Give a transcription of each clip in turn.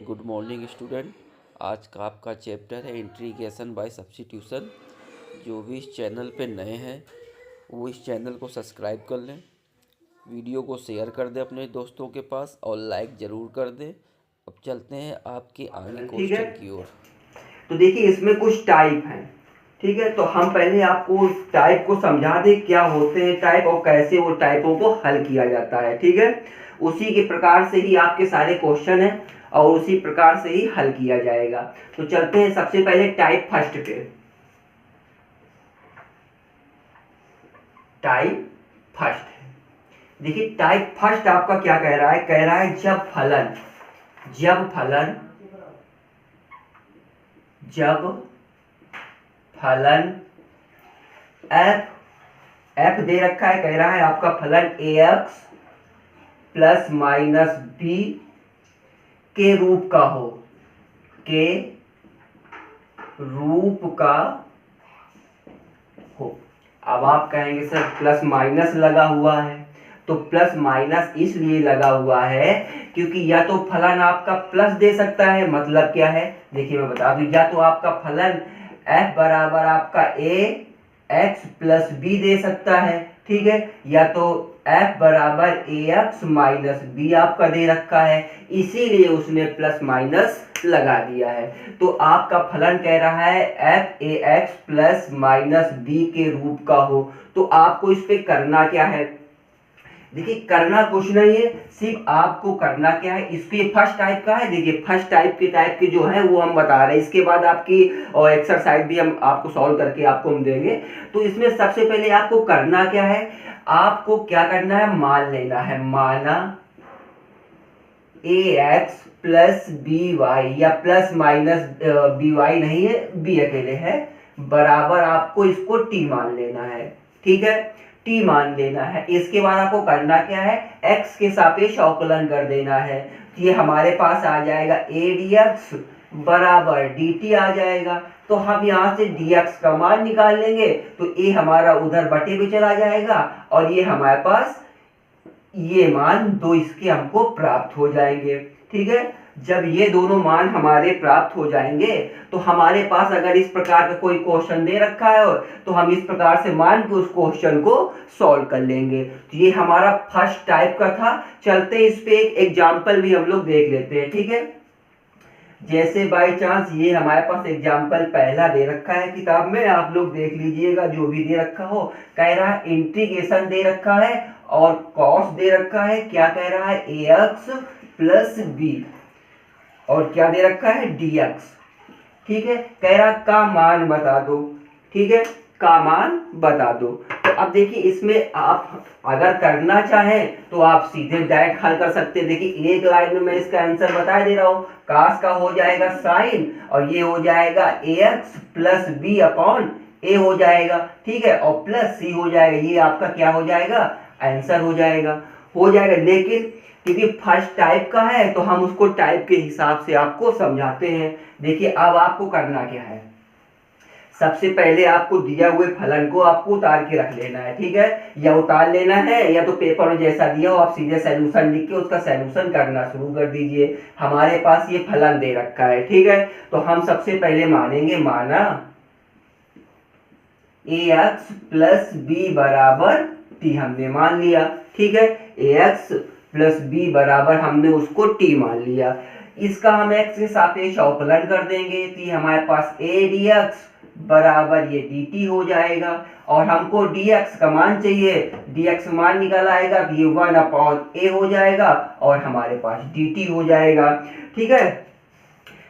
Good morning student. आज का आपका चैप्टर है इंटीग्रेशन बाय सब्स्टिट्यूशन। जो भी इस चैनल पे नए हैं वो इस चैनल को सब्सक्राइब कर लें, वीडियो को शेयर कर दें अपने दोस्तों के पास और लाइक ज़रूर कर दें। अब चलते हैं आपके आगे ठीक है। क्वेश्चन की ओर। तो देखिए इसमें कुछ टाइप हैं। ठीक है, तो हम पहले आपको टाइप को समझा दें क्या होते हैं टाइप और कैसे वो टाइपों को हल किया जाता है। ठीक है, उसी के प्रकार से ही आपके सारे क्वेश्चन हैं और उसी प्रकार से ही हल किया जाएगा। तो चलते हैं सबसे पहले टाइप फर्स्ट पे। टाइप फर्स्ट, देखिए टाइप फर्स्ट आपका क्या कह रहा है, कह रहा है जब फलन एफ दे रखा है, कह रहा है आपका फलन ax प्लस माइनस बी के रूप का हो, के रूप का हो। अब आप कहेंगे सर प्लस माइनस लगा हुआ है, तो प्लस माइनस इसलिए लगा हुआ है क्योंकि या तो फलन आपका प्लस दे सकता है, मतलब क्या है देखिए मैं बता दूं, या तो आपका फलन f बराबर आपका a x प्लस बी दे सकता है, ठीक है, या तो f बराबर ax माइनस बी आपका दे रखा है, इसीलिए उसने प्लस माइनस लगा दिया है। तो आपका फलन कह रहा है f ax plus minus B के रूप का हो। तो आपको इस पे करना क्या है, देखिए करना कुछ नहीं है, सिर्फ आपको करना क्या है, इसके फर्स्ट टाइप का है। देखिए फर्स्ट टाइप के जो है वो हम बता रहे हैं, इसके बाद आपकी और एक्सरसाइज भी हम आपको सॉल्व करके आपको हम देंगे। तो इसमें सबसे पहले आपको करना क्या है, आपको क्या करना है, मान लेना है, माना ax प्लस बी वाई या प्लस माइनस बी वाई नहीं है, बी अकेले है, बराबर आपको इसको t मान लेना है। ठीक है, t मान लेना है। इसके बाद आपको करना क्या है, x के सापेक्ष अवकलन कर देना है। ये हमारे पास आ जाएगा a dx बराबर dt आ जाएगा। तो हम यहाँ से dx का मान निकाल लेंगे, तो a हमारा उधर बटे में चला जाएगा और ये हमारे पास ये मान दो इसके हमको प्राप्त हो जाएंगे। ठीक है, जब ये दोनों मान हमारे प्राप्त हो जाएंगे तो हमारे पास अगर इस प्रकार का कोई क्वेश्चन दे रखा है और तो हम इस प्रकार से मान के उस क्वेश्चन को सॉल्व कर लेंगे। तो ये हमारा फर्स्ट टाइप का था। चलते इस पे एक एग्जांपल भी हम लोग देख लेते हैं। ठीक है, जैसे बाय चांस ये हमारे पास एग्जाम्पल पहला दे रखा है किताब में, आप लोग देख लीजिएगा जो भी दे रखा हो। कह रहा है इंटीग्रेशन दे रखा है और कॉस दे रखा है, क्या कह रहा है, ax प्लस बी और क्या दे रखा है, dx। ठीक है, कह रहा का मान बता दो। ठीक है, का मान बता दो। तो अब देखिए इसमें आप अगर करना चाहें तो आप सीधे डायरेक्ट हल कर सकते हैं। देखिए एक लाइन में मैं इसका आंसर बता दे रहा हूँ, कास का हो जाएगा साइन और ये हो जाएगा ax प्लस बी अपॉन ए हो जाएगा। ठीक है, और प्लस सी हो जाएगा, ये आपका क्या हो जाएगा, आंसर हो जाएगा। लेकिन क्योंकि फर्स्ट टाइप का है तो हम उसको टाइप के हिसाब से आपको समझाते हैं। देखिए अब आपको करना क्या है, सबसे पहले आपको दिया हुए फलन को आपको उतार के रख लेना है। ठीक है, या उतार लेना है या तो पेपर में जैसा दिया हो आप सीधे सॉल्यूशन लिख के उसका सॉल्यूशन करना शुरू कर दीजिए। हमारे पास ये फलन दे रखा है। ठीक है, तो हम सबसे पहले मानेंगे, माना ax प्लस बी बराबर t हमने मान लिया। ठीक है, ax प्लस बी बराबर हमने उसको t मान लिया। इसका हम x के सापेक्ष अवकलन कर देंगे, तो ये हमारे पास a dx बराबर ये dt हो जाएगा और हमको dx का मान चाहिए, dx मान निकल आएगा तो ये 1 अपॉन a हो जाएगा और हमारे पास dt हो जाएगा। ठीक है,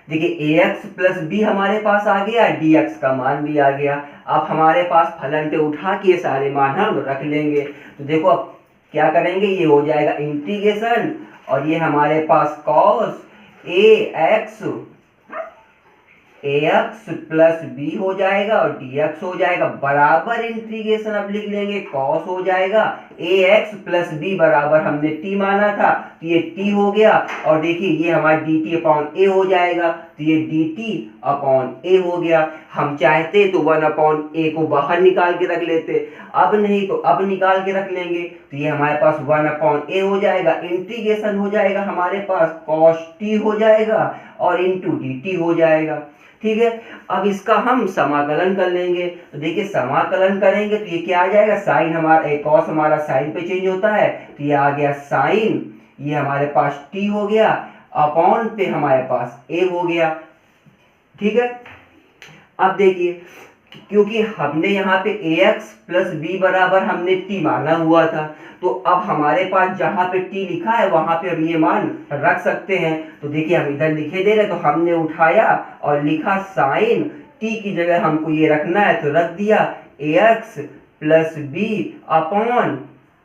देखिए ax प्लस बी हमारे पास आ गया, dx का मान भी आ गया। अब हमारे पास फलन पे उठा के सारे मान हम रख लेंगे। तो देखो अब क्या करेंगे, ये हो जाएगा इंटीग्रेशन और ये हमारे पास cos ax प्लस बी हो जाएगा और dx हो जाएगा बराबर इंटीग्रेशन अब लिख लेंगे, cos हो जाएगा ax प्लस बी बराबर हमने t माना था तो ये t हो गया और देखिए ये हमारा dt अपॉन a हो जाएगा। तो तो ये dt अपॉन a हो गया। हम चाहते तो 1 अपॉन a को बाहर निकाल के रख लेते, अब नहीं तो अब निकाल के रख लेंगे, तो ये हमारे पास 1 अपॉन a हो जाएगा, इंटीग्रेशन हो जाएगा हमारे पास cos t हो जाएगा और इंटू dt हो जाएगा। ठीक है, अब इसका हम समाकलन कर लेंगे, तो देखिए समाकलन करेंगे तो ये क्या आ जाएगा, साइन हमारा कॉस हमारा साइन पे चेंज होता है, तो ये आ गया साइन, ये हमारे पास t हो गया अपॉन पे हमारे पास a हो गया। ठीक है, अब देखिए क्योंकि हमने यहाँ पे ax प्लस b बराबर हमने t माना हुआ था, तो अब हमारे पास जहाँ पे t लिखा है वहां पे हम ये मान रख सकते हैं। तो देखिए हम इधर लिखे दे रहे, तो हमने उठाया और लिखा साइन t की जगह हमको ये रखना है, तो रख दिया ax plus b upon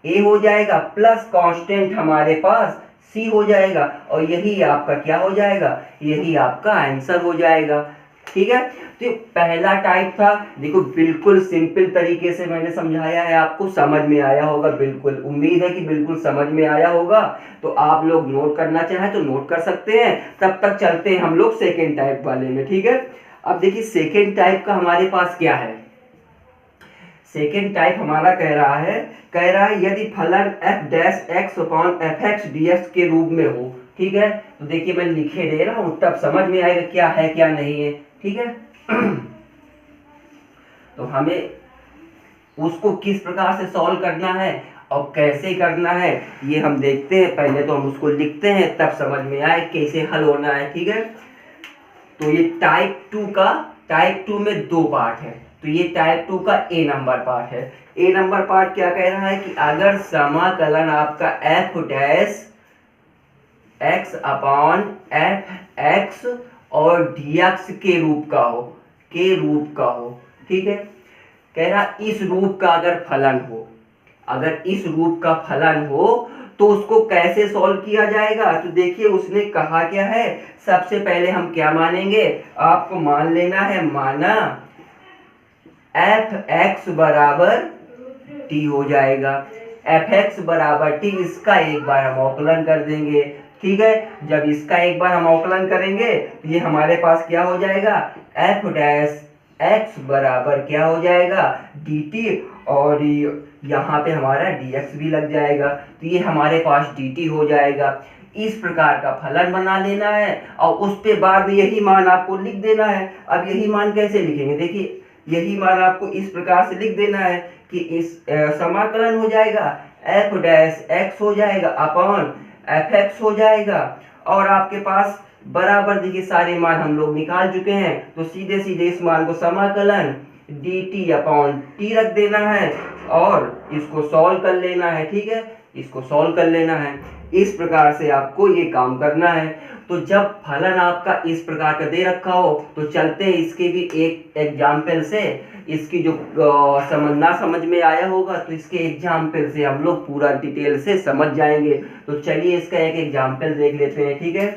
a हो जाएगा प्लस कांस्टेंट हमारे पास c हो जाएगा, और यही आपका क्या हो जाएगा, यही आपका आंसर हो जाएगा। ठीक है, तो पहला टाइप था, देखो बिल्कुल सिंपल तरीके से मैंने समझाया है, आपको समझ में आया होगा, बिल्कुल उम्मीद है कि बिल्कुल समझ में आया होगा। तो आप लोग नोट करना चाहें तो नोट कर सकते हैं, तब तक चलते हैं हम लोग सेकेंड टाइप वाले में। ठीक है, अब देखिए सेकेंड टाइप का हमारे पास क्या है, सेकेंड टाइप हमारा कह रहा है यदि फलन f dash x upon fx dx के रूप में हो। ठीक है, तो देखिए मैं लिखे दे रहा हूँ, तब समझ में आएगा क्या है क्या नहीं है। ठीक है, तो हमें उसको किस प्रकार से सॉल्व करना है और कैसे करना है ये हम देखते हैं। पहले तो हम उसको लिखते हैं, तब समझ में आए कैसे हल होना है। ठीक है, तो ये टाइप 2 में दो पार्ट है, तो ये टाइप 2 का ए नंबर पार्ट है। ए नंबर पार्ट क्या कह रहा है कि अगर समाकलन आपका f dash x upon f x और dx के रूप का हो, ठीक है, कह रहा इस रूप का अगर फलन हो, अगर इस रूप का फलन हो तो उसको कैसे सॉल्व किया जाएगा। तो देखिए उसने कहा क्या है, सबसे पहले हम क्या मानेंगे, आपको मान लेना है, माना fx बराबर t हो जाएगा, fx बराबर t, इसका एक बार हम अवकलन कर देंगे। ठीक है, जब इसका एक बार हम अवकलन करेंगे तो ये हमारे पास क्या हो जाएगा, f डैश x बराबर क्या हो जाएगा, dt, और यहाँ पे हमारा dx भी लग जाएगा, तो ये हमारे पास dt हो जाएगा। इस प्रकार का फलन बना लेना है और उस पे बाद में यही मान आपको लिख देना है। अब यही मान कैसे लिखेंगे, देखिए यही मान आपको इस प्रकार से लिख देना है कि इस समाकलन हो जाएगा f डैश x हो जाएगा अपॉन fx हो जाएगा, और आपके पास बराबर देखिए सारे मान हम लोग निकाल चुके हैं, तो सीधे सीधे इस मान को समाकलन dt अपॉन t रख देना है और इसको सॉल्व कर लेना है। ठीक है, इसको सॉल्व कर लेना है, इस प्रकार से आपको ये काम करना है। तो जब फलन आपका इस प्रकार का दे रखा हो तो चलते हैं इसके भी एक एग्जाम्पल से, इसकी जो समझना समझ में आया होगा तो इसके एग्जाम्पल से हम लोग पूरा डिटेल से समझ जाएंगे। तो चलिए इसका एक एग्जाम्पल देख लेते हैं। ठीक है,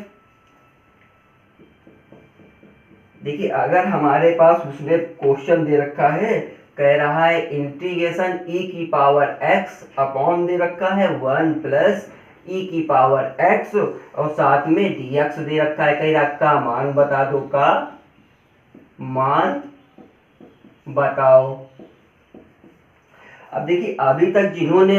देखिए अगर हमारे पास उसने क्वेश्चन दे रखा है, कह रहा है इंटीग्रेशन e की पावर x अपॉन दे रखा है 1 प्लस e की पावर x और साथ में dx दे रखा है, कह रखा मान बता दो, का मान बताओ। अब देखिए अभी तक जिन्होंने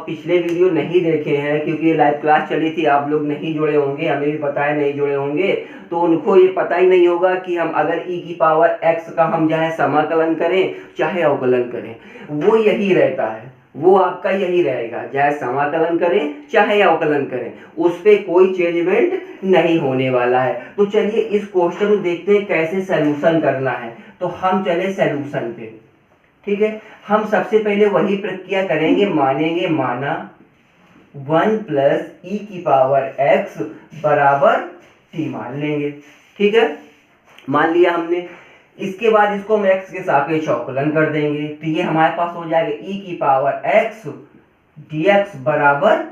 पिछले वीडियो नहीं देखे हैं, क्योंकि लाइव क्लास चली थी, आप लोग नहीं जुड़े होंगे, हमें भी पता है नहीं जुड़े होंगे, तो उनको ये पता ही नहीं होगा कि हम अगर e की पावर x का हम चाहे समाकलन करें चाहे अवकलन करें, वो यही रहता है, वो आपका यही रहेगा, चाहे समाकलन करें चाहे अवकलन करें, उस पर कोई चेंजमेंट नहीं होने वाला है। तो चलिए इस क्वेश्चन को देखते हैं कैसे सॉल्यूशन करना है। तो हम चले सॉल्यूशन पे। ठीक है, हम सबसे पहले वही प्रक्रिया करेंगे, मानेंगे, माना 1 प्लस e की पावर x बराबर t मान लेंगे। ठीक है, मान लिया हमने, इसके बाद इसको हम x के सापेक्ष अवकलन कर देंगे, तो ये हमारे पास हो जाएगा e की पावर x dx बराबर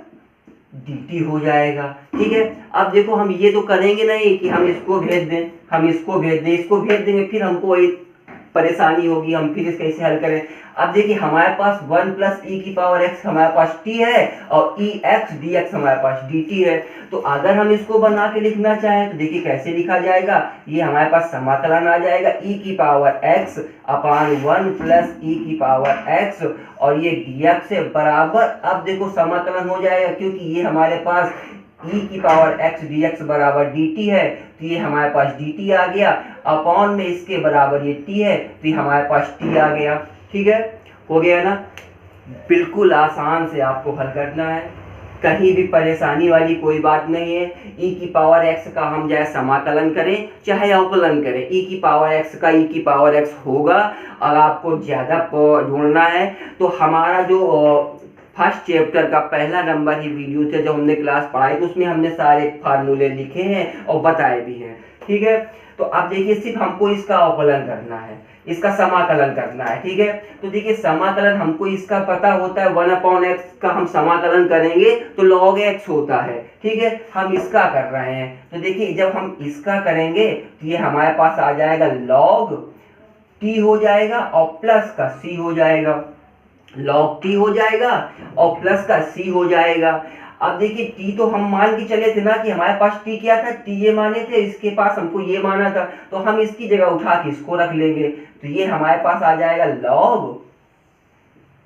dt हो जाएगा। ठीक है, अब देखो हम ये तो करेंगे नहीं कि हम इसको भेज दें, हम इसको भेज दें, इसको भेज देंगे, फिर हमको परेशानी होगी, हम फिर इसे कैसे हल करें। अब देखिए हमारे पास 1 प्लस ई की पावर एक्स हमारे पास टी है और ई एक्स डी एक्स हमारे पास डी टी है। तो अगर हम इसको बना के लिखना चाहें तो देखिए कैसे लिखा जाएगा, ये हमारे पास समाकलन आ जाएगा ई की पावर एक्स अपान 1 प्लस ई की पावर एक्स और ये डी एक्स है बराबर, अब देखो समाकलन हो जाएगा क्योंकि ये हमारे पास e की पावर x dx बराबर dt है, तो ये हमारे पास dt आ गया, अपॉन में इसके बराबर ये t है, तो ये हमारे पास t आ गया। ठीक है, हो गया ना। बिल्कुल आसान से आपको हल करना है, कहीं भी परेशानी वाली कोई बात नहीं है। e की पावर x का हम चाहे समाकलन करें चाहे अवकलन करें, e की पावर x का e की पावर x होगा। और आपको ज़्यादा ढूंढना है तो हमारा जो फर्स्ट चैप्टर का पहला नंबर ही वीडियो थे जो हमने क्लास पढ़ाई, तो उसमें हमने सारे फार्मूले लिखे हैं और बताए भी हैं। ठीक है, तो अब देखिए सिर्फ हमको इसका अवकलन करना है, इसका समाकलन करना है। ठीक है, तो देखिए समाकलन हमको इसका पता होता है 1/x का हम समाकलन करेंगे तो log x होता है। ठीक है, हम इसका कर रहे हैं तो देखिए जब हम इसका करेंगे तो ये हमारे पास आ जाएगा log t हो जाएगा और प्लस का c हो जाएगा, log t हो जाएगा और प्लस का c हो जाएगा। अब देखिए t तो हम मान के चले थे ना कि हमारे पास t क्या था, t ये माने थे, इसके पास हमको ये माना था, तो हम इसकी जगह उठा के इसको रख लेंगे, तो ये हमारे पास आ जाएगा log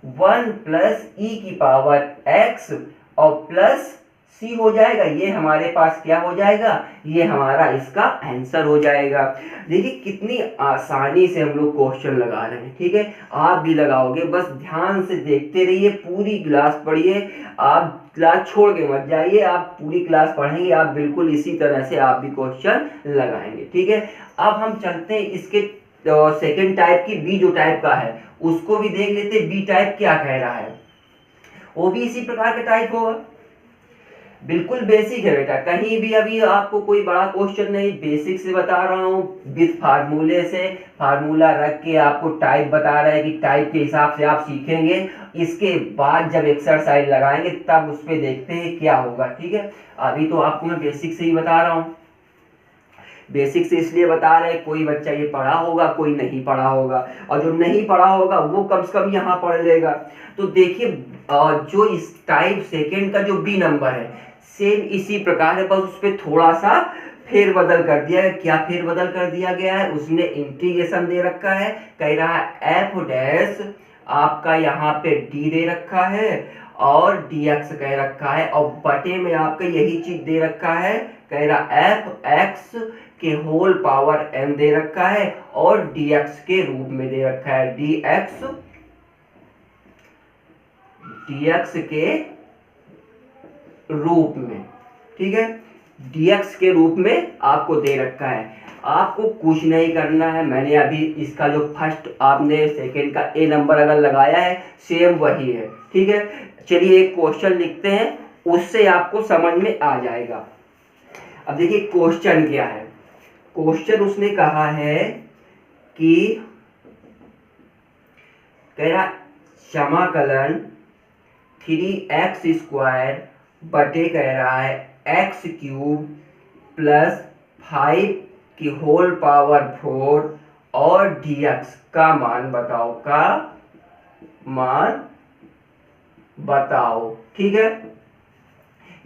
1 प्लस e की पावर x और प्लस c हो जाएगा। ये हमारे पास क्या हो जाएगा, ये हमारा इसका आंसर हो जाएगा। देखिए कितनी आसानी से हम लोग क्वेश्चन लगा रहे हैं। ठीक है, आप भी लगाओगे, बस ध्यान से देखते रहिए, पूरी क्लास पढ़िए, आप क्लास छोड़ के मत जाइए, आप पूरी क्लास पढ़ेंगे, आप बिल्कुल इसी तरह से आप भी क्वेश्चन लगाएंगे। ठीक है, अब हम चलते हैं इसके सेकेंड टाइप की, बी जो टाइप का है उसको भी देख लेते। बी टाइप क्या कह रहा है, वो भी इसी प्रकार का टाइप होगा, बिल्कुल बेसिक है बेटा, कहीं भी अभी आपको कोई बड़ा क्वेश्चन नहीं, बेसिक से बता रहा हूँ विद फार्मूले से, फार्मूला रख के आपको टाइप बता रहा है कि टाइप के हिसाब से आप सीखेंगे, इसके बाद जब एक्सरसाइज लगाएंगे तब उस पर देखते हैं क्या होगा। ठीक है, अभी तो आपको मैं बेसिक से ही बता रहा हूँ, बेसिक से इसलिए बता रहे हैं कोई बच्चा ये पढ़ा होगा कोई नहीं पढ़ा होगा, और जो नहीं पढ़ा होगा वो कम से कम यहाँ पढ़ लेगा। तो देखिए जो इस टाइप सेकेंड का जो बी नंबर है सेम इसी प्रकार है, बस उस पर थोड़ा सा फेरबदल कर दिया है। क्या फेरबदल कर दिया गया है, उसने इंटीग्रेशन दे रखा है, कह रहा है एफ डैश आपका यहाँ पे डी दे रखा है और dx कह रखा है, और बटे में आपका यही चीज दे रखा है, कह रहा एफ एक्स के होल पावर n दे रखा है और dx के रूप में दे रखा है, dx के रूप में। ठीक है, dx के रूप में आपको दे रखा है, आपको कुछ नहीं करना है। मैंने अभी इसका जो फर्स्ट आपने सेकेंड का ए नंबर अगर लगाया है सेम वही है। ठीक है, चलिए एक क्वेश्चन लिखते हैं, उससे आपको समझ में आ जाएगा। अब देखिए क्वेश्चन क्या है, क्वेश्चन उसने कहा है कि कह रहा समाकलन 3x² बटे कह रहा है x³ प्लस 5 की होल पावर 4 और dx का मान बताओ, का मान बताओ। ठीक है,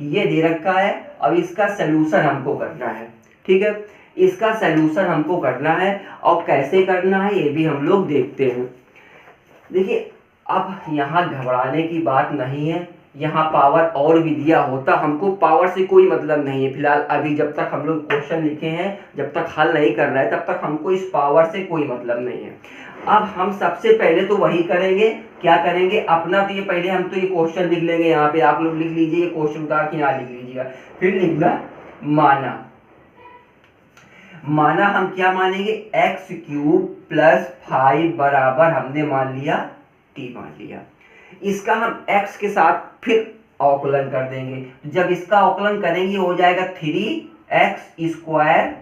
ये दे रखा है, अब इसका सलूशन हमको करना है। ठीक है, इसका सलूशन हमको करना है और कैसे करना है ये भी हम लोग देखते हैं। देखिए अब यहाँ घबराने की बात नहीं है, यहाँ पावर और भी दिया होता, हमको पावर से कोई मतलब नहीं है फिलहाल। अभी जब तक हम लोग क्वेश्चन लिखे हैं, जब तक हल नहीं कर रहे हैं तब तक हमको इस पावर से कोई मतलब नहीं है। अब हम सबसे पहले तो वही करेंगे, क्या करेंगे अपना, तो ये पहले हम तो ये क्वेश्चन लिख लेंगे, यहाँ पे आप लोग लिख लीजिए, ये क्वेश्चन उतार के यहाँ लिख लीजिएगा, फिर लिखना माना हम क्या मानेंगे, x³ प्लस 5 बराबर हमने मान लिया t मान लिया। इसका हम x के साथ फिर अवकलन कर देंगे, जब इसका अवकलन करेंगे हो जाएगा 3x²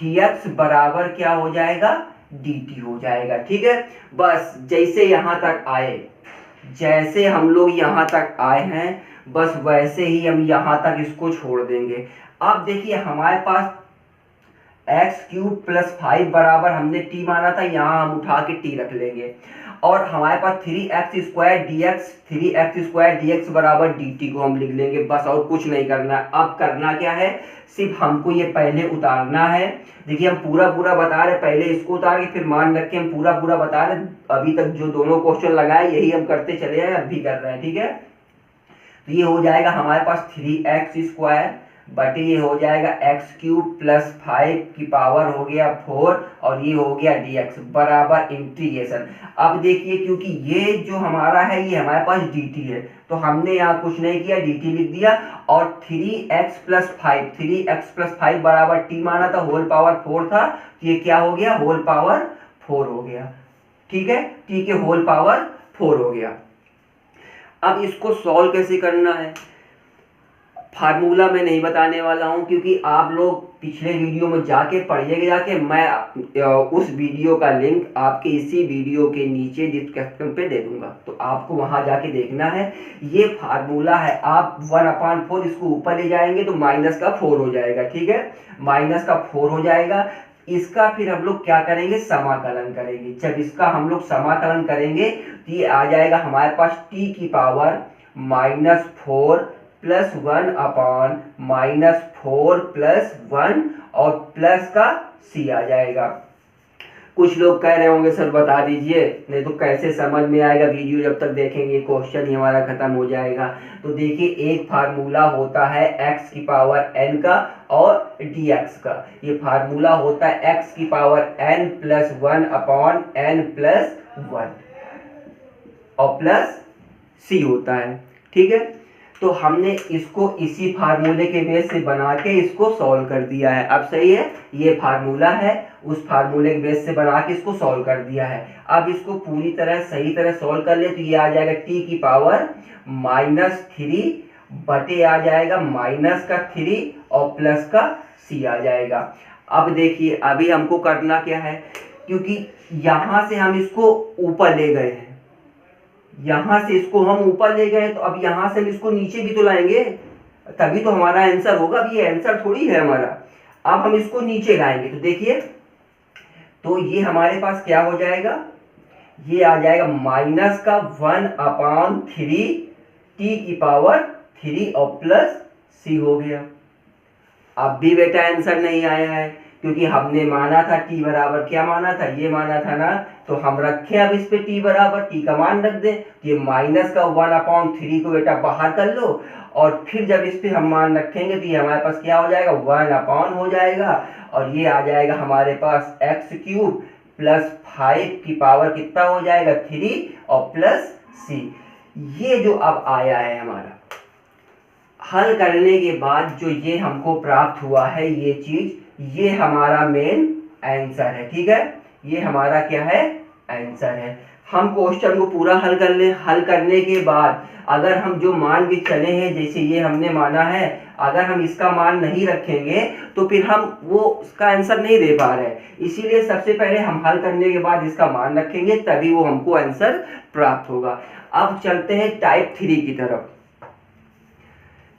dx बराबर क्या हो जाएगा, dt हो जाएगा। ठीक है, बस जैसे यहाँ तक आए, जैसे हम लोग यहाँ तक आए हैं बस वैसे ही हम यहाँ तक इसको छोड़ देंगे। अब देखिए हमारे पास एक्स क्यूब प्लस 5 बराबर हमने टी माना था, यहाँ हम उठा के टी रख लेंगे। और हमारे पास 3x² बराबर dt को हम लिख लेंगे बस, और कुछ नहीं करना। अब करना क्या है, सिर्फ हमको ये पहले उतारना है। देखिए हम पूरा पूरा बता रहे, पहले इसको उतार के फिर मान रख के हम पूरा पूरा बता रहे। अभी तक जो दोनों क्वेश्चन लगाए यही हम करते चले आए, अब भी कर रहे हैं, ठीक है। तो ये हो जाएगा हमारे पास 3x² बटे ये हो जाएगा एक्स क्यूब प्लस 5 की पावर हो गया 4, और ये हो गया dx बराबर इंटीग्रेशन। अब देखिए क्योंकि ये जो हमारा है ये हमारे पास dt है, तो हमने यहाँ कुछ नहीं किया, dt लिख दिया। और 3x प्लस 5 बराबर t माना था, होल पावर 4 था, तो ये क्या हो गया, होल पावर 4 हो गया, ठीक है। t के होल पावर 4 हो गया। अब इसको सॉल्व कैसे करना है, फार्मूला मैं नहीं बताने वाला हूं, क्योंकि आप लोग पिछले वीडियो में जाके पढ़िएगा, जाके मैं उस वीडियो का लिंक आपके इसी वीडियो के नीचे डिस्क्रिप्शन पे दे दूंगा, तो आपको वहां जाके देखना है। ये फार्मूला है, आप 1/4 इसको ऊपर ले जाएंगे तो माइनस का 4 हो जाएगा, ठीक है, माइनस का 4 हो जाएगा। इसका फिर हम लोग क्या करेंगे, समाकलन करेंगे। जब इसका हम लोग समाकलन करेंगे तो ये आ जाएगा हमारे पास t की पावर -4 प्लस 1/-4 प्लस 1 और प्लस का c आ जाएगा। कुछ लोग कह रहे होंगे सर बता दीजिए, नहीं तो कैसे समझ में आएगा, वीडियो जब तक देखेंगे क्वेश्चन ही हमारा खत्म हो जाएगा। तो देखिए एक फार्मूला होता है x की पावर n का और dx का, ये फार्मूला होता है x की power n plus 1/n plus 1 और प्लस c होता है, ठीक है। तो हमने इसको इसी फार्मूले के बेस से बना के इसको सॉल्व कर दिया है। अब सही है, ये फार्मूला है, उस फार्मूले के बेस से बना के इसको सॉल्व कर दिया है। अब इसको पूरी तरह सही तरह सॉल्व कर ले तो ये आ जाएगा t की पावर -3 बटे आ जाएगा माइनस का 3 और प्लस का c आ जाएगा। अब देखिए अभी हमको करना क्या है, क्योंकि यहां से हम इसको ऊपर ले गए हैं, यहां से इसको हम ऊपर ले गए, तो अब यहां से हम इसको नीचे भी तो लाएंगे, तभी तो हमारा आंसर होगा। अब ये आंसर थोड़ी है हमारा, अब हम इसको नीचे लाएंगे तो देखिए, तो ये हमारे पास क्या हो जाएगा, ये आ जाएगा माइनस का 1/3 t की पावर 3 और प्लस c हो गया। अब भी बेटा आंसर नहीं आया है, क्योंकि हमने माना था t बराबर क्या माना था, ये माना था ना, तो हम रखें अब इस पे t बराबर, t का मान रख दें। ये माइनस का 1/3 को बेटा बाहर कर लो, और फिर जब इस पे हम मान रखेंगे तो ये हमारे पास क्या हो जाएगा, 1/, हो जाएगा। और ये आ जाएगा हमारे पास x क्यूब प्लस 5 की पावर कितना हो जाएगा 3 और प्लस c। ये जो अब आया है हमारा हल करने के बाद जो ये हमको प्राप्त हुआ है ये चीज, ये हमारा मेन आंसर है, ठीक है। ये हमारा क्या है, आंसर है। हम क्वेश्चन को पूरा हल कर ले, हल करने के बाद अगर हम जो मान के चले हैं, जैसे ये हमने माना है, अगर हम इसका मान नहीं रखेंगे तो फिर हम वो उसका आंसर नहीं दे पा रहे, इसीलिए सबसे पहले हम हल करने के बाद इसका मान रखेंगे, तभी वो हमको आंसर प्राप्त होगा। अब चलते हैं टाइप 3 की तरफ।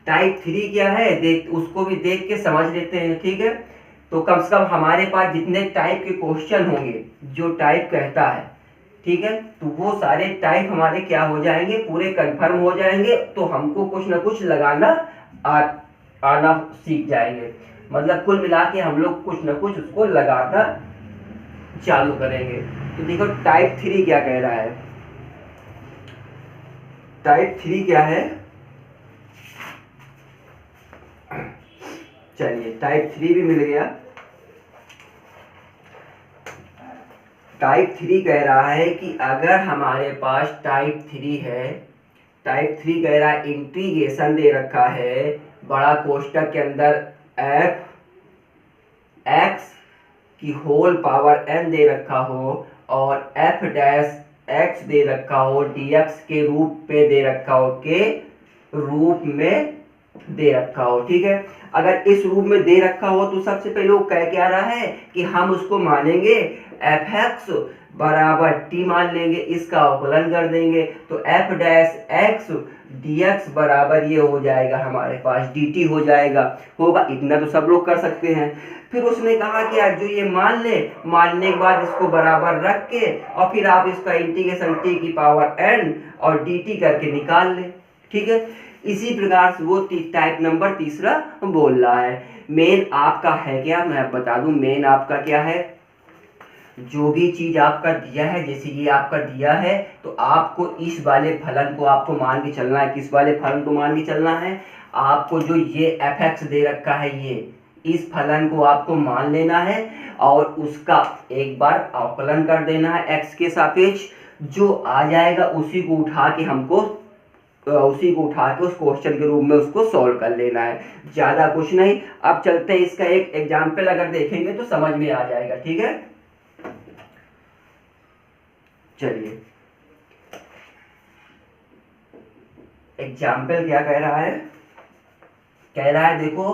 टाइप 3 क्या है, देख उसको भी देख के समझ लेते हैं, ठीक है। तो कम से कम हमारे पास जितने टाइप के क्वेश्चन होंगे, जो टाइप कहता है, ठीक है, तो वो सारे टाइप हमारे क्या हो जाएंगे, पूरे कंफर्म हो जाएंगे। तो हमको कुछ ना कुछ लगाना आना सीख जाएंगे, मतलब कुल मिला के हम लोग कुछ ना कुछ उसको लगाना चालू करेंगे। तो देखो टाइप 3 क्या कह रहा है, टाइप 3 क्या है, चलिए टाइप 3 भी मिल गया। टाइप 3 कह रहा है कि अगर हमारे पास टाइप 3 है, टाइप 3 कह रहा है इंटीग्रेशन दे रखा है बड़ा कोष्टक के अंदर f x की होल पावर n दे रखा हो और f डैश x दे रखा हो dx के रूप में दे रखा हो, के रूप में दे रखा हो, ठीक है। अगर इस रूप में दे रखा हो तो सबसे पहले वो कह क्या रहा है कि हम उसको मानेंगे एफ एक्स बराबर टी मान लेंगे, इसका अवकलन कर देंगे तो F dash x D x बराबर ये हो जाएगा हमारे पास डी टी हो जाएगा, होगा। इतना तो सब लोग कर सकते हैं। फिर उसने कहा कि यार जो ये मान ले, मानने के बाद इसको बराबर रख के और फिर आप इसका इंटीग्रेशन टी की पावर एन और डी टी करके निकाल ले, ठीक है। इसी प्रकार से वो टाइप नंबर तीसरा बोल रहा है। मेन आपका है क्या, मैं बता दूं, मेन आपका क्या है, जो भी चीज आपका दिया है, जैसे ये आपका दिया है तो आपको इस वाले फलन को आपको मान के चलना है। किस वाले फलन को मान के चलना है, आपको जो ये एफ एक्स दे रखा है ये, इस फलन को आपको मान लेना है और उसका एक बार अवकलन कर देना है एक्स के सापेक्ष। जो आ जाएगा उसी को उठा के हमको उस क्वेश्चन के रूप में उसको सॉल्व कर लेना है, ज्यादा कुछ नहीं। अब चलते हैं इसका एक एग्जाम्पल अगर देखेंगे तो समझ में आ जाएगा, ठीक है। चलिए एग्जाम्पल क्या कह रहा है, कह रहा है देखो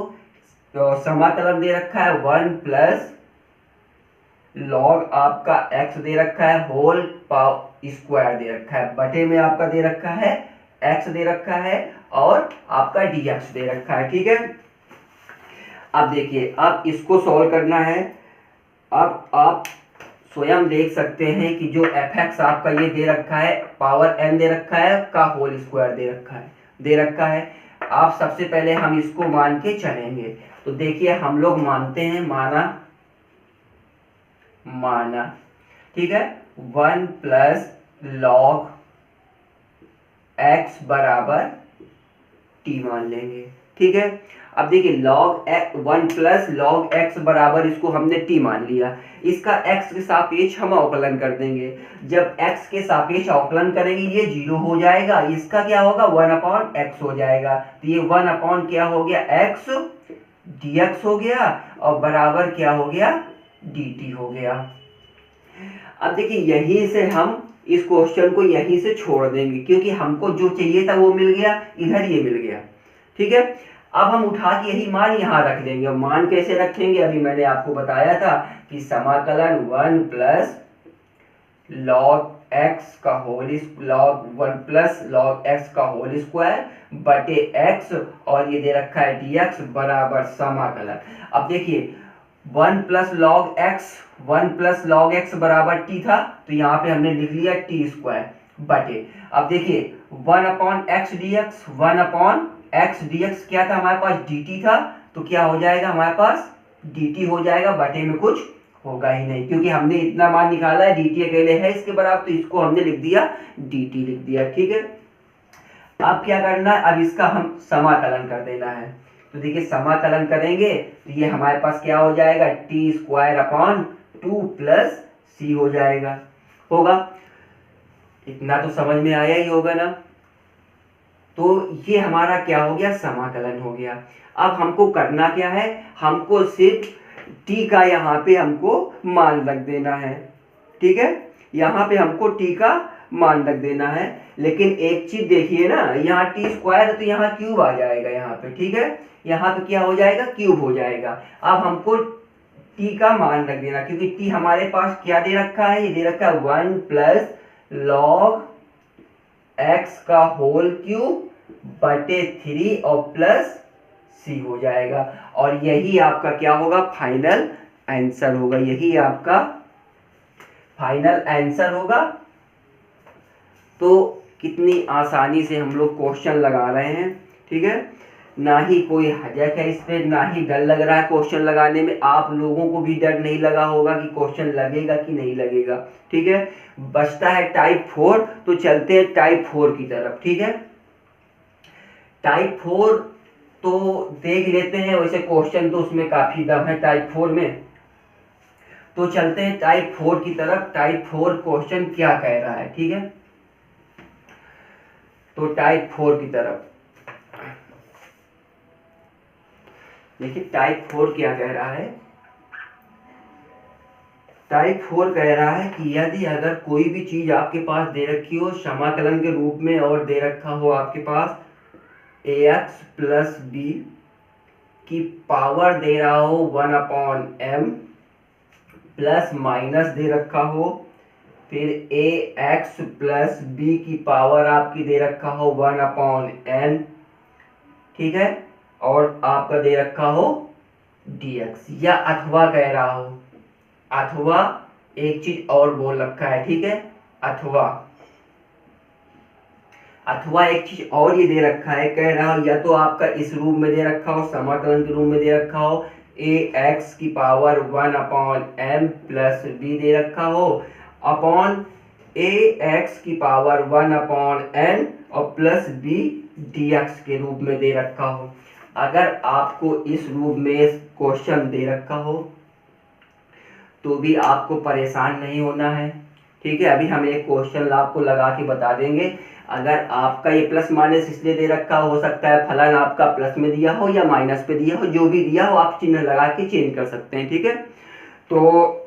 तो समाकलन दे रखा है 1 प्लस लॉग आपका x दे रखा है होल पावर स्क्वायर दे रखा है, बटे में आपका दे रखा है x दे रखा है और आपका dx दे रखा है, ठीक है। अब देखिए अब इसको सॉल्व करना है। अब आप स्वयं देख सकते हैं कि जो एफ एक्स आपका ये दे रखा है पावर n दे रखा है का होल स्क्वायर दे रखा है। आप सबसे पहले हम इसको मान के चलेंगे तो देखिए हम लोग मानते हैं, माना ठीक है 1 प्लस लॉग x बराबर t मान लेंगे, ठीक है। अब देखिए लॉग 1 प्लस लॉग x बराबर इसको हमने t मान लिया, इसका x के सापेक्ष हम अवकलन कर देंगे। जब x के सापेक्ष अवकलन करेंगे ये 0 हो जाएगा, इसका क्या होगा 1/x हो जाएगा, तो ये 1 क्या हो गया x dx हो गया और बराबर क्या हो गया dt हो गया। अब देखिए यहीं से हम इस क्वेश्चन को यहीं से छोड़ देंगे क्योंकि हमको जो चाहिए था वो मिल गया, इधर ये मिल गया, ठीक है। अब हम उठा के यही मान यहाँ रख देंगे। और मान कैसे रखेंगे, अभी मैंने आपको बताया था कि समाकलन 1 प्लस लॉग x का whole log 1 plus log x का होल स्क्वायर बटे x और ये दे रखा है dx बराबर समाकलन। अब देखिए 1 प्लस लॉग x बराबर t था तो यहाँ पे हमने लिख लिया t स्क्वायर बटे, अब देखिए 1/x dx क्या था हमारे पास dt था, तो क्या हो जाएगा हमारे पास dt हो जाएगा, बटे में कुछ होगा ही नहीं क्योंकि हमने इतना मान निकाला है, dt अकेले है इसके बराबर तो इसको हमने लिख दिया dt लिख दिया, ठीक है। अब क्या करना है, अब इसका हम समाकलन कर देना है। तो देखिए समाकलन करेंगे तो ये हमारे पास क्या हो जाएगा टी स्क्वायर अपॉन 2 प्लस सी हो जाएगा, होगा। इतना तो समझ में आया ही होगा ना। तो ये हमारा क्या हो गया समाकलन हो गया। अब हमको करना क्या है, हमको सिर्फ टी का यहाँ पे हमको मान रख देना है, ठीक है। यहाँ पे हमको टी का मान रख देना है, लेकिन एक चीज देखिए ना, यहाँ टी स्क्वायर है तो यहाँ क्यूब आ जाएगा यहाँ पे, ठीक है। यहाँ पे क्या हो जाएगा क्यूब हो जाएगा। अब हमको टी का मान रख देना क्योंकि टी हमारे पास क्या दे रखा है, ये दे रखा है 1 प्लस लॉग x का होल क्यूब बटे 3 और प्लस सी हो जाएगा और यही आपका क्या होगा फाइनल आंसर होगा, यही आपका फाइनल आंसर होगा। तो कितनी आसानी से हम लोग क्वेश्चन लगा रहे हैं, ठीक है। ना ही कोई हजक है इस पे, ना ही डर लग रहा है क्वेश्चन लगाने में। आप लोगों को भी डर नहीं लगा होगा कि क्वेश्चन लगेगा कि नहीं लगेगा, ठीक है। बचता है टाइप 4, तो चलते हैं टाइप 4 की तरफ, ठीक है। टाइप 4 तो देख लेते हैं, वैसे क्वेश्चन तो उसमें काफी दम है टाइप 4 में। तो चलते हैं टाइप 4 की तरफ। टाइप 4 क्वेश्चन क्या कह रहा है, ठीक है। तो टाइप 4 की तरफ देखिए टाइप 4 क्या कह रहा है। टाइप 4 कह रहा है कि यदि अगर कोई भी चीज आपके पास दे रखी हो समाकलन के रूप में और दे रखा हो आपके पास ax प्लस बी की पावर दे रहा हो 1/m प्लस माइनस दे रखा हो, फिर ax प्लस बी की पावर आपकी दे रखा हो 1/n, ठीक है, और आपका दे रखा हो dx, या अथवा कह रहा हो, अथवा एक चीज और बोल रखा है, ठीक है, अथवा एक चीज और ये दे रखा है, कह रहा हो या तो आपका इस रूप में दे रखा हो, समाकलन के रूप में दे रखा हो, ax की पावर 1/m प्लस बी दे रखा हो अपॉन ax की पावर 1/n और प्लस बी dx के रूप में दे रखा हो। अगर आपको इस रूप में क्वेश्चन दे रखा हो तो भी आपको परेशान नहीं होना है, ठीक है। अभी हम एक क्वेश्चन आपको लगा के बता देंगे। अगर आपका ये प्लस माइनस इसलिए दे रखा हो सकता है फलन आपका प्लस में दिया हो या माइनस पे दिया हो, जो भी दिया हो आप चिन्ह लगा के चेंज कर सकते हैं, ठीक है। तो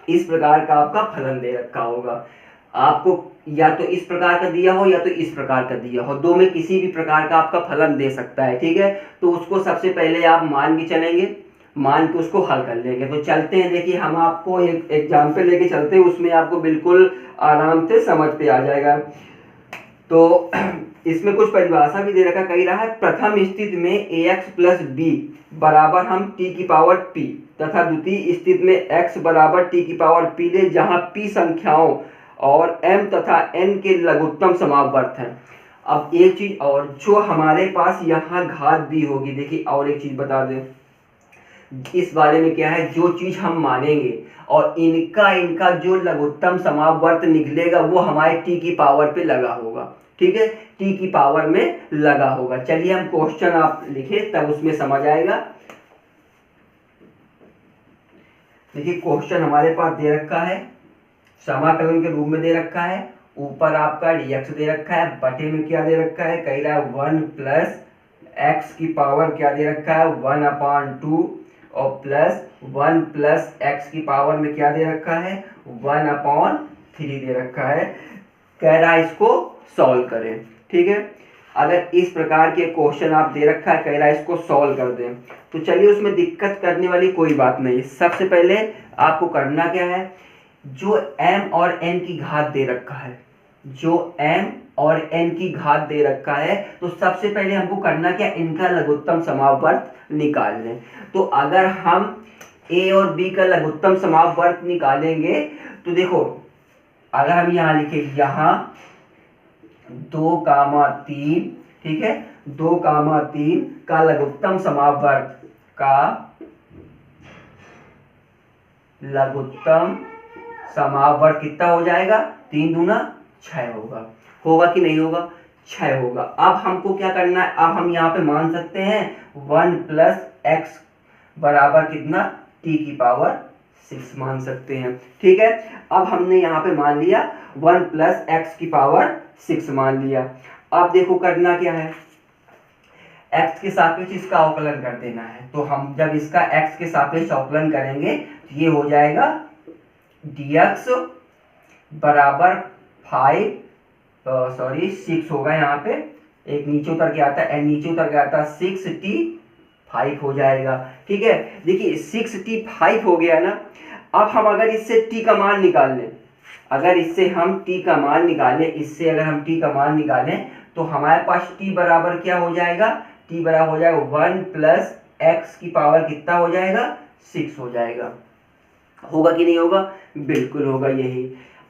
इस प्रकार का आपका फलन दे रखा होगा, आपको या तो इस प्रकार का दिया हो या तो इस प्रकार का दिया हो, दो में किसी भी प्रकार का आपका फलन दे सकता है, ठीक है। तो उसको सबसे पहले आप मान के चलेंगे, मान के उसको हल कर लेंगे। तो चलते हैं, देखिए हम आपको एक एग्जाम्पल लेके चलते हैं, उसमें आपको बिल्कुल आराम से समझ पे आ जाएगा। तो इसमें कुछ परिभाषा भी दे रखा, कही रहा है प्रथम स्थिति में ax प्लस बी बराबर हम t की पावर p तथा द्वितीय स्थिति में x बराबर t की पावर p ले, जहां p संख्याओं और m तथा n के लघुत्तम समावर्त हैं। अब एक चीज और, जो हमारे पास यहाँ घात भी होगी, देखिए और एक चीज बता दें इस बारे में, क्या है, जो चीज हम मानेंगे और इनका जो लघुत्तम समावर्त निकलेगा वो हमारे t की पावर पे लगा होगा, ठीक है, t की पावर में लगा होगा। चलिए हम क्वेश्चन आप लिखे तब उसमें समझ आएगा। देखिए क्वेश्चन हमारे पास दे रखा है, समाकलन के रूप में दे रखा है, ऊपर आपका dx दे रखा है, बटे में क्या दे रखा है, कह रहा है 1 प्लस x की पावर क्या दे रखा है 1/2 और प्लस 1 प्लस x की पावर में क्या दे रखा है 1/3 दे रखा है। कह रहा है इसको सॉल्व करें, ठीक है। अगर इस प्रकार के क्वेश्चन आप दे रखा है, कह रहा है इसको सॉल्व कर दें, तो चलिए उसमें दिक्कत करने वाली कोई बात नहीं। सबसे पहले आपको करना क्या है, जो m और n की घात दे रखा है, जो m और n की घात दे रखा है, तो सबसे पहले हमको करना क्या, इनका लघुत्तम समावर्त निकाल लें। तो अगर हम a और b का लघुत्तम समावर्त निकालेंगे तो देखो, अगर हम यहाँ लिखे यहाँ 2,3, ठीक है, 2,3 का लघुत्तम समावर्त का लघुत्तम समावर्त कितना हो जाएगा, 3 दूना 6 होगा कि नहीं होगा, 6 होगा। अब हमको क्या करना है, अब हम यहाँ पे मान सकते हैं 1 प्लस x बराबर कितना, t की पावर 6 मान सकते हैं, ठीक है। अब हमने यहाँ पे मान लिया 1 प्लस x की पावर 6 मान लिया। अब देखो करना क्या है, x के सापेक्ष इसका अवकलन कर देना है। तो हम जब इसका x के सापेक्ष अवकलन करेंगे तो ये हो जाएगा dx बराबर 6 होगा, यहाँ पे एक नीचे उतर के आता है, n नीचे उतर के आता है, 6t 5 हो जाएगा, ठीक है। देखिए 6t 5 हो गया ना। अब हम अगर इससे t का मान निकाल लें, अगर इससे हम t का मान निकालें, इससे अगर हम t का मान निकालें तो हमारे पास t बराबर क्या हो जाएगा, t बराबर हो जाएगा 1 प्लस x की पावर कितना हो जाएगा, 6 हो जाएगा। होगा कि नहीं होगा, बिल्कुल होगा यही।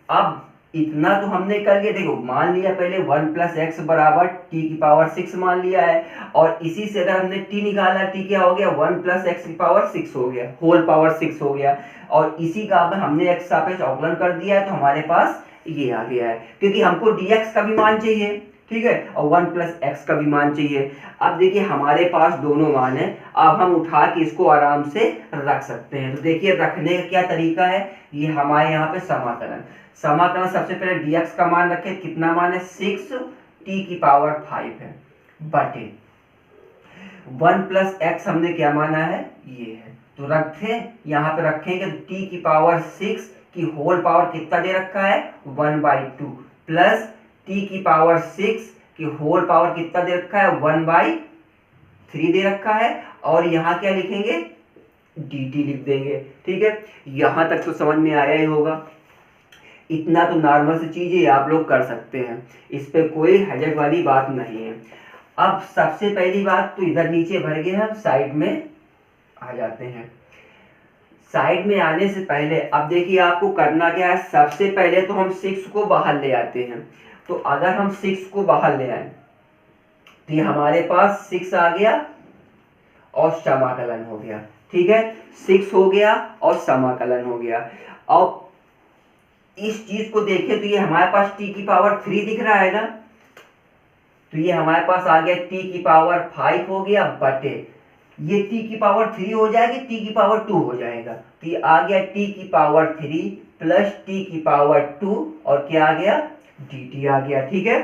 अब इतना तो हमने कर लिया, देखो मान लिया पहले 1 प्लस एक्स बराबर t की पावर 6 मान लिया है, और इसी से अगर हमने t निकाला, t क्या हो गया 1 प्लस एक्स की पावर 6 हो गया, होल पावर 6 हो गया, और इसी का अब हमने x सापेक्ष अवकलन कर दिया है, तो हमारे पास ये आ गया है, क्योंकि हमको dx का भी मान चाहिए, ठीक है, और 1 प्लस एक्स का भी मान चाहिए। अब देखिए हमारे पास दोनों मान है, अब हम उठा के इसको आराम से रख सकते हैं। तो देखिए रखने का क्या तरीका है, ये हमारे यहाँ पे समाकलन सबसे पहले dx का मान रखें, कितना मान है 6t की पावर 5 है, बटे 1 प्लस एक्स हमने क्या माना है, ये है, तो रखें यहाँ पे रखेंगे तो t की पावर 6 की होल पावर कितना दे रखा है 1/2 प्लस t की पावर 6 कि होल पावर कितना दे रखा है 1/3 दे रखा है, और यहाँ क्या लिखेंगे dt लिख देंगे। ठीक है, यहाँ तक तो समझ में आया ही होगा। इतना तो नॉर्मल सी चीज़ है, आप लोग कर सकते हैं, इस पे कोई हजक वाली बात नहीं है। अब सबसे पहली बात तो इधर नीचे भर गए, हम साइड में आ जाते हैं। साइड में आने से पहले अब देखिए आपको करना क्या है, सबसे पहले तो हम 6 को बाहर ले आते हैं। तो अगर हम 6 को बाहर ले आए तो ये हमारे पास 6 आ गया और समाकलन हो गया। ठीक है, 6 हो गया और समाकलन हो गया। अब इस चीज को देखें तो ये हमारे पास t की पावर 3 दिख रहा है ना, तो ये हमारे पास आ गया t की पावर 5 हो गया बटे ये t की पावर 3 हो जाएगी, t की पावर 2 हो जाएगा, तो ये आ गया t की पावर 3 प्लस t की पावर 2 और क्या आ गया dt आ गया। ठीक है,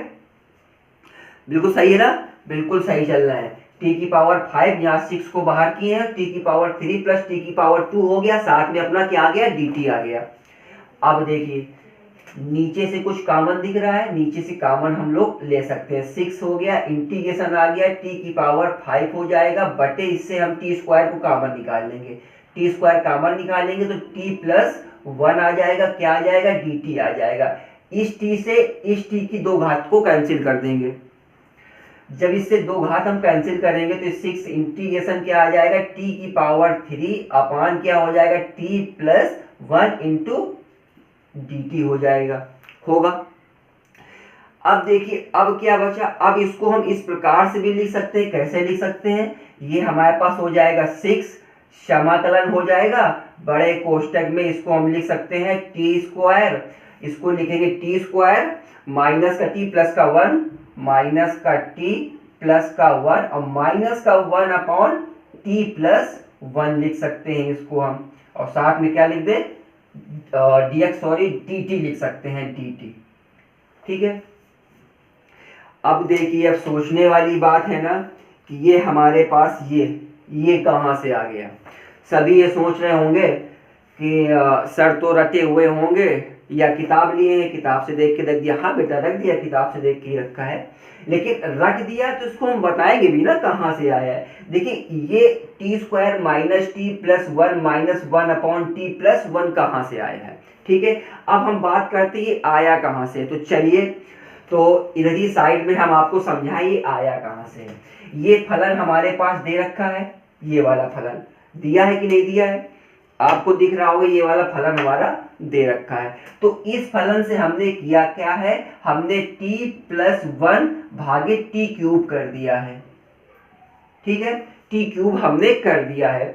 बिल्कुल सही है ना, बिल्कुल सही चल रहा है। t की पावर 5 यहाँ 6 को बाहर किए हैं, t की पावर 3 प्लस t की पावर 2 हो गया, साथ में अपना क्या आ गया dt आ गया। अब देखिए नीचे से कुछ कॉमन दिख रहा है, नीचे से कॉमन हम लोग ले सकते हैं। 6 हो गया, इंटीग्रेशन आ गया, t की पावर 5 हो जाएगा बटे इससे हम t स्क्वायर को कॉमन निकाल लेंगे। t स्क्वायर कॉमन निकालेंगे तो t प्लस 1 आ जाएगा, क्या आ जाएगा dt आ जाएगा। इस t से इस t की 2 घात को कैंसिल कर देंगे। जब इससे 2 घात हम कैंसिल करेंगे तो 6 इंटीग्रेशन क्या आ जाएगा t की पावर 3 अपान क्या हो जाएगा t प्लस 1 इंटू dt हो जाएगा, होगा। अब देखिए अब क्या बचा, अब इसको हम इस प्रकार से भी लिख सकते हैं। कैसे लिख सकते हैं, ये हमारे पास हो जाएगा 6 समाकलन हो जाएगा, बड़े कोष्टक में इसको हम लिख सकते हैं t स्क्वायर, इसको लिखेंगे t स्क्वायर माइनस का t प्लस का 1 माइनस का t प्लस का 1 और माइनस का 1 अपॉन t प्लस 1 लिख सकते हैं इसको हम, और साथ में क्या लिख दे dt लिख सकते हैं dt। ठीक है, अब देखिए अब सोचने वाली बात है ना कि ये हमारे पास ये कहाँ से आ गया। सभी ये सोच रहे होंगे कि सर तो रटे हुए होंगे या किताब लिए हैं, किताब से देख के रख दिया। हाँ बेटा रख दिया, किताब से देख के ही रखा है, लेकिन रख दिया तो इसको हम बताएंगे भी ना कहाँ से आया है। देखिए ये T square minus T plus 1 minus 1 upon T plus 1 कहाँ से आया है। ठीक है, अब हम बात करते हैं ये आया कहाँ से। तो चलिए तो इधर ही साइड में हम आपको समझाइए आया कहाँ से है। ये फलन हमारे पास दे रखा है, ये वाला फलन दिया है कि नहीं दिया है, आपको दिख रहा होगा ये वाला फलन हमारा दे रखा है। तो इस फलन से हमने किया क्या है, हमने t प्लस 1 भागे t क्यूब कर दिया है। ठीक है, t क्यूब हमने कर दिया है।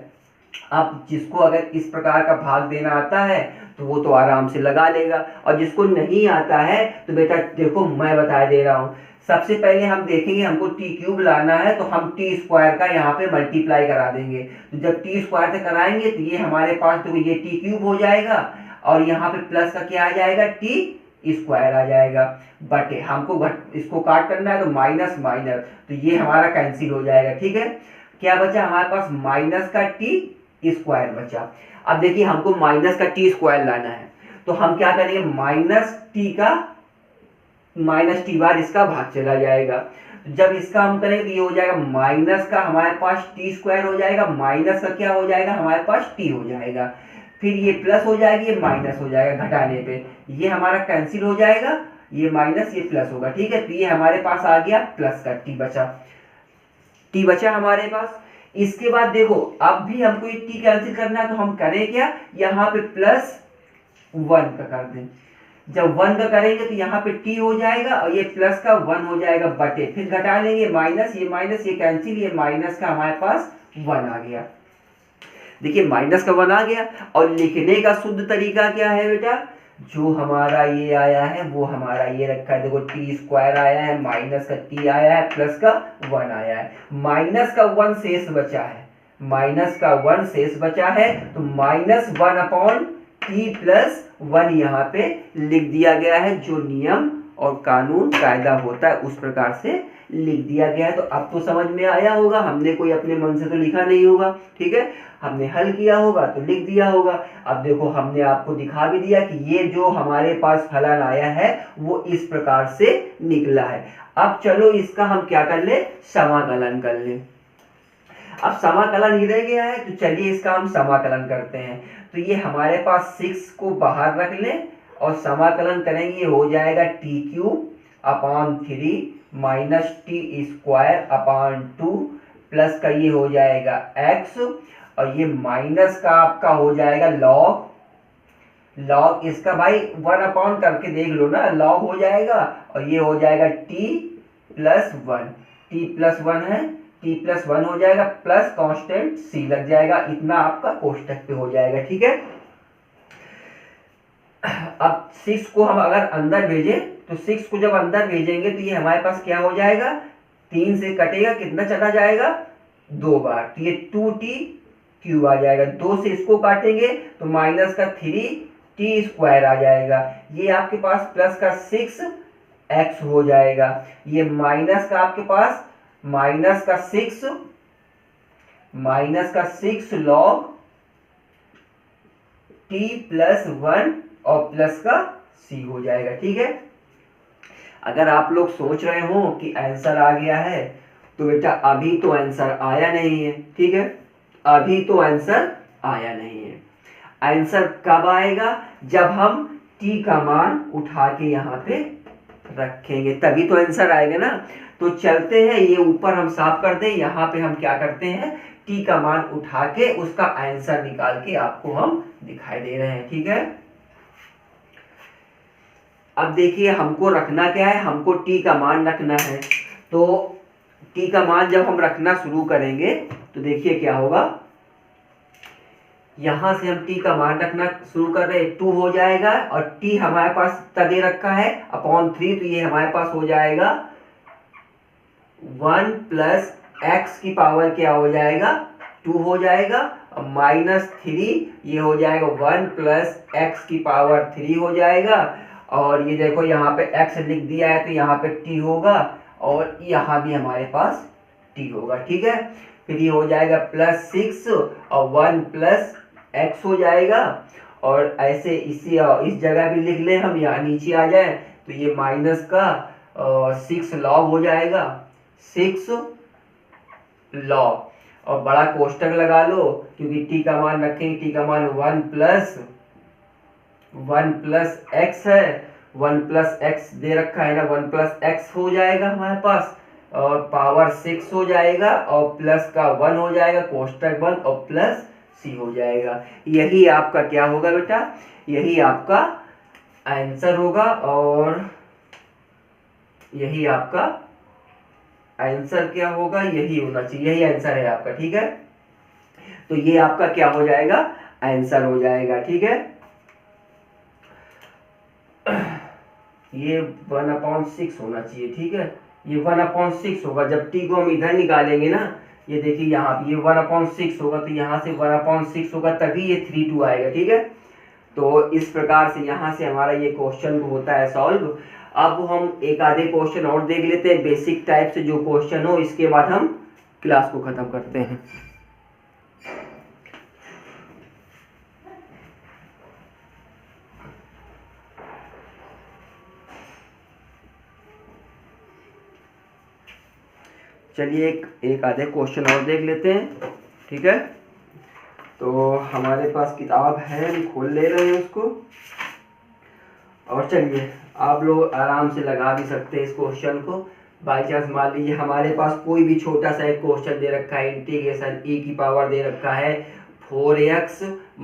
अब जिसको अगर इस प्रकार का भाग देना आता है तो वो तो आराम से लगा लेगा, और जिसको नहीं आता है तो बेटा देखो मैं बता दे रहा हूँ। सबसे पहले हम देखेंगे हमको टी क्यूब लाना है तो हम टी स्क्वायर का यहाँ पे मल्टीप्लाई करा देंगे। तो जब टी स्क्वायर से कराएंगे तो ये हमारे पास तो ये टी क्यूब हो जाएगा और यहाँ पे प्लस का क्या आ जाएगा टी स्क्वायर आ जाएगा बटे हमको इसको काट करना है तो माइनस माइनस, तो ये हमारा कैंसिल हो जाएगा। ठीक है, क्या बचा हमारे पास माइनस का टी स्क्वायर बचा। अब देखिए हमको माइनस का टी स्क्वायर लाना है तो हम क्या करेंगे माइनस टी बार इसका भाग चला जाएगा। जब इसका हम करेंगे तो ये हो जाएगा माइनस का हमारे पास टी स्क्वायर हो जाएगा, माइनस का क्या हो जाएगा हमारे पास टी हो जाएगा, फिर ये प्लस हो जाएगी ये माइनस हो जाएगा, घटाने पे ये हमारा कैंसिल हो जाएगा, ये माइनस ये प्लस होगा। ठीक है, तो ये हमारे पास आ गया प्लस का टी बचा हमारे पास। इसके बाद देखो अब भी हमको ये टी कैंसिल करना है तो हम करें क्या, यहाँ पे प्लस 1 का कर दें। जब 1 का करेंगे तो यहाँ पे t हो जाएगा और ये प्लस का 1 हो जाएगा बटे, फिर घटा लेंगे माइनस ये कैंसिल, ये माइनस का हमारे पास 1 आ गया। देखिए माइनस का 1 आ गया और लिखने का शुद्ध तरीका क्या है बेटा, जो हमारा ये आया है वो हमारा ये रखा है। देखो टी स्क्वायर आया है, माइनस का टी आया है, प्लस का 1 आया है, माइनस का 1 शेष बचा है, माइनस का 1 शेष बचा है तो माइनस 1 अपॉन टी प्लस 1 यहाँ पे लिख दिया गया है। जो नियम और कानून कायदा होता है उस प्रकार से लिख दिया गया है। तो अब तो समझ में आया होगा, हमने कोई अपने मन से तो लिखा नहीं होगा, ठीक है, हमने हल किया होगा तो लिख दिया होगा। अब देखो हमने आपको दिखा भी दिया कि ये जो हमारे पास फलन आया है वो इस प्रकार से निकला है। अब चलो इसका हम क्या कर ले, समाकलन कर ले। अब समाकलन ही रह गया है, तो चलिए इसका हम समाकलन करते हैं। तो ये हमारे पास 6 को बाहर रख लें और समाकलन करेंगे, हो जाएगा t³/3 माइनस t²/2 प्लस का ये हो जाएगा x, और ये माइनस का आपका हो जाएगा लॉग इसका भाई 1 करके देख लो ना, लॉग हो जाएगा, और ये हो जाएगा t+1, t+1 है, t+1 हो जाएगा प्लस कांस्टेंट c लग जाएगा, इतना आपका कोष्टक पे हो जाएगा, ठीक है। अब 6 को हम अगर अंदर भेजें तो 6 को जब अंदर भेजेंगे तो ये हमारे पास क्या हो जाएगा, 3 से कटेगा, कितना चला जाएगा 2 बार, तो ये 2t³ आ जाएगा। 2 से इसको काटेंगे तो माइनस का 3t² आ जाएगा, ये आपके पास प्लस का 6x हो जाएगा, ये माइनस का आपके पास माइनस का 6 लॉग t+1 और प्लस का c हो जाएगा, ठीक है। अगर आप लोग सोच रहे हो कि आंसर आ गया है, तो बेटा अभी तो आंसर आया नहीं है, ठीक है, अभी तो आंसर आया नहीं है। आंसर कब आएगा, जब हम t का मान उठा के यहाँ पे रखेंगे, तभी तो आंसर आएगा ना। तो चलते हैं, ये ऊपर हम साफ कर दें, यहाँ पे हम क्या करते हैं, t का मान उठा के उसका आंसर निकाल के आपको हम दिखाई दे रहे हैं, ठीक है। अब देखिए हमको रखना क्या है, हमको t का मान रखना है। तो t का मान जब हम रखना शुरू करेंगे तो देखिए क्या होगा, यहां से हम t का मान रखना शुरू कर रहे हैं, 2 हो जाएगा, और t हमारे पास दे रखा है /3, तो ये हमारे पास हो जाएगा 1 प्लस x की पावर क्या हो जाएगा 2 हो जाएगा, और -3 ये हो जाएगा 1 प्लस x की पावर 3 हो जाएगा, और ये देखो यहाँ पे x लिख दिया है तो यहाँ पे t होगा, और यहाँ भी हमारे पास t होगा, ठीक है। फिर ये हो जाएगा +6 और 1 प्लस x हो जाएगा, और ऐसे इस जगह भी लिख ले हम, यहाँ नीचे आ जाए तो ये माइनस का 6 लॉग हो जाएगा, 6 लॉग, और बड़ा कोष्टक लगा लो क्योंकि t का मान रखेंगे, t का मान 1 प्लस x है, 1 प्लस x दे रखा है ना, 1 प्लस x हो जाएगा हमारे पास, और पावर 6 हो जाएगा, और प्लस का 1 हो जाएगा, कोष्टक बंद, और प्लस c हो जाएगा। यही आपका क्या होगा बेटा, यही आपका आंसर होगा, और यही आपका आंसर क्या होगा, यही होना चाहिए, यही आंसर है आपका, ठीक है। तो ये आपका क्या हो जाएगा, आंसर हो जाएगा, ठीक है। ये 1/6 होना चाहिए, ठीक है, ये 1/6 होगा। जब t को हम इधर निकालेंगे ना, ये देखिए यहाँ पे ये 1/6 होगा, तो यहाँ से 1/6 होगा, तभी ये 3/2 आएगा, ठीक है। तो इस प्रकार से यहाँ से हमारा ये क्वेश्चन होता है सॉल्व। अब हम एक आधे क्वेश्चन और देख लेते हैं बेसिक टाइप से, जो क्वेश्चन हो, इसके बाद हम क्लास को खत्म करते हैं। चलिए एक आधे क्वेश्चन और देख लेते हैं, ठीक है। तो हमारे पास किताब है, हम खोल ले रहे हैं उसको, और चलिए आप लोग आराम से लगा भी सकते हैं इस क्वेश्चन को। बाई चांस मान लीजिए हमारे पास कोई भी छोटा सा एक क्वेश्चन दे रखा है, इंटीग्रेशन e की पावर दे रखा है 4x -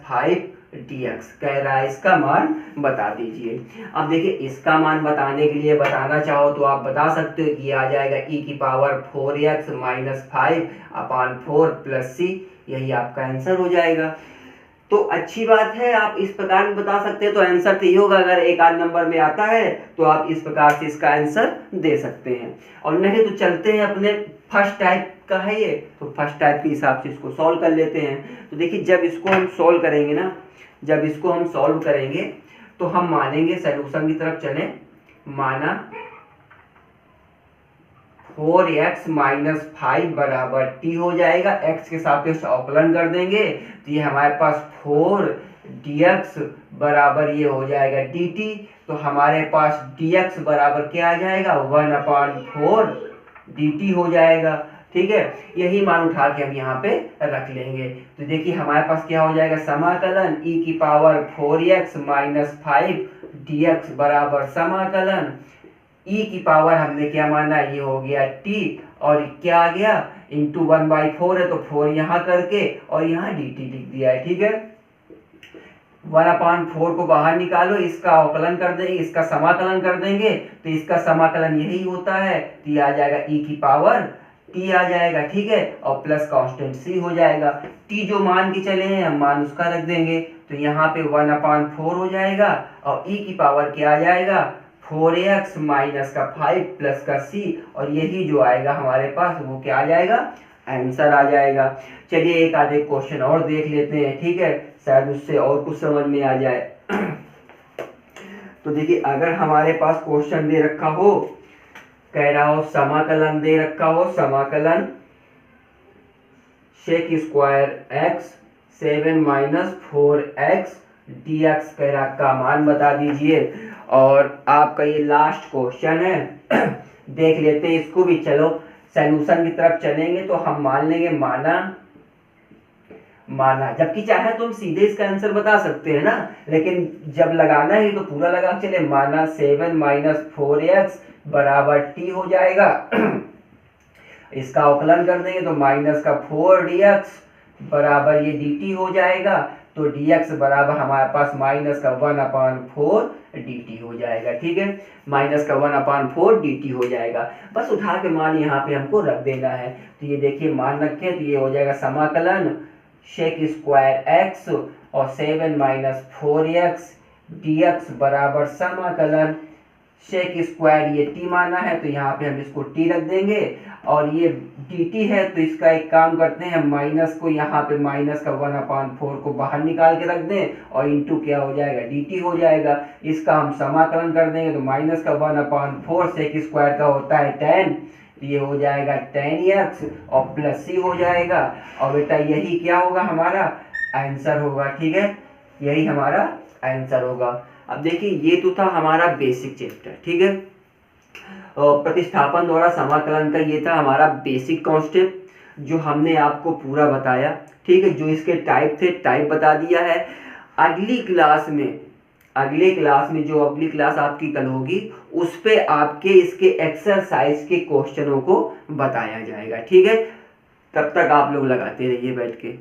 5dx, कह रहा है इसका मान बता दीजिए। अब देखिए इसका मान बताने के लिए बताना चाहो तो आप बता सकते हो कि ये आ जाएगा e की पावर 4x - 5/4 + c, यही आपका आंसर हो जाएगा। तो अच्छी बात है, आप इस प्रकार भी बता सकते हैं, तो आंसर तो ये होगा। अगर एक आध नंबर में आता है तो आप इस प्रकार से इसका आंसर दे सकते हैं, और नहीं तो चलते हैं अपने फर्स्ट टाइप का है ये, तो फर्स्ट टाइप के हिसाब से इसको सॉल्व कर लेते हैं। तो देखिए जब इसको हम सॉल्व करेंगे ना, जब इसको हम सॉल्व करेंगे तो हम मानेंगे सोल्यूशन की तरफ चलें, माना 4x माइनस 5 बराबर t हो जाएगा। x के सापेक्ष अवकलन कर देंगे तो ये हमारे पास 4 dx बराबर ये हो जाएगा dt। तो हमारे पास dx बराबर क्या आ जाएगा 1/4 dt हो जाएगा। ठीक है, यही मान उठा के हम यहाँ पे रख लेंगे। तो देखिए हमारे पास क्या हो जाएगा समाकलन e की पावर 4x माइनस 5 dx बराबर समाकलन e की पावर हमने क्या माना ये हो गया t और क्या आ गया इंटू 1/4 है तो 4 यहाँ करके और यहाँ dt लिख दिया है। ठीक है, 1/4 को बाहर निकालो, इसका अवकलन कर देंगे, इसका समाकलन कर देंगे तो इसका समाकलन यही होता है। तो ये आ जाएगा e की पावर t आ जाएगा। ठीक है, और प्लस कांस्टेंट c हो जाएगा। t जो मान के चले हैं हम मान उसका रख देंगे तो यहाँ पे 1/4 हो जाएगा और e की पावर क्या आ जाएगा 4x माइनस का 5 प्लस का c और यही जो आएगा हमारे पास वो क्या आ जाएगा आंसर आ जाएगा। चलिए एक आधे क्वेश्चन और देख लेते हैं। ठीक है, शायद उससे और कुछ समझ में आ जाए। तो देखिए अगर हमारे पास क्वेश्चन दे रखा हो, कह रहा हो समाकलन दे रखा हो, समाकलन sec square x 7 minus 4x dx कह रहा का मान बता दीजिए। और आपका ये लास्ट क्वेश्चन है देख लेते हैं इसको भी। चलो सॉल्यूशन की तरफ चलेंगे तो हम मान लेंगे माना, जबकि चाहे तो हम सीधे इसका आंसर बता सकते हैं ना, लेकिन जब लगाना है तो पूरा लगा चले। माना 7 माइनस 4x बराबर t हो जाएगा इसका अवकलन कर देंगे तो माइनस का 4 dx बराबर ये dt हो जाएगा। तो dx बराबर हमारे पास माइनस का 1/4 dt हो जाएगा। ठीक है, माइनस का 1/4 dt हो जाएगा। बस उठा के मान यहाँ पे हमको रख देना है। तो ये देखिए मान रखें तो ये हो जाएगा समाकलन sec स्क्वायर x और 7 माइनस 4x dx बराबर समाकलन sec स्क्वायर ये t माना है तो यहाँ पे हम इसको t रख देंगे और ये dt है तो इसका एक काम करते हैं माइनस को यहाँ पे माइनस का 1/4 को बाहर निकाल के रख दें और इंटू क्या हो जाएगा dt हो जाएगा। इसका हम समाकलन कर देंगे तो माइनस का 1/4 sec स्क्वायर का होता है 10 ये हो जाएगा 10x और प्लस c हो जाएगा। और बेटा यही क्या होगा हमारा आंसर होगा। ठीक है, यही हमारा आंसर होगा। अब देखिए ये तो था हमारा बेसिक चैप्टर। ठीक है, प्रतिस्थापन द्वारा समाकलन का ये था हमारा बेसिक कॉन्सेप्ट जो हमने आपको पूरा बताया। ठीक है, जो इसके टाइप थे टाइप बता दिया है। अगली क्लास में जो अगली क्लास आपकी कल होगी उस पे आपके इसके एक्सरसाइज के क्वेश्चनों को बताया जाएगा। ठीक है, तब तक आप लोग लगाते रहिए बैठ के।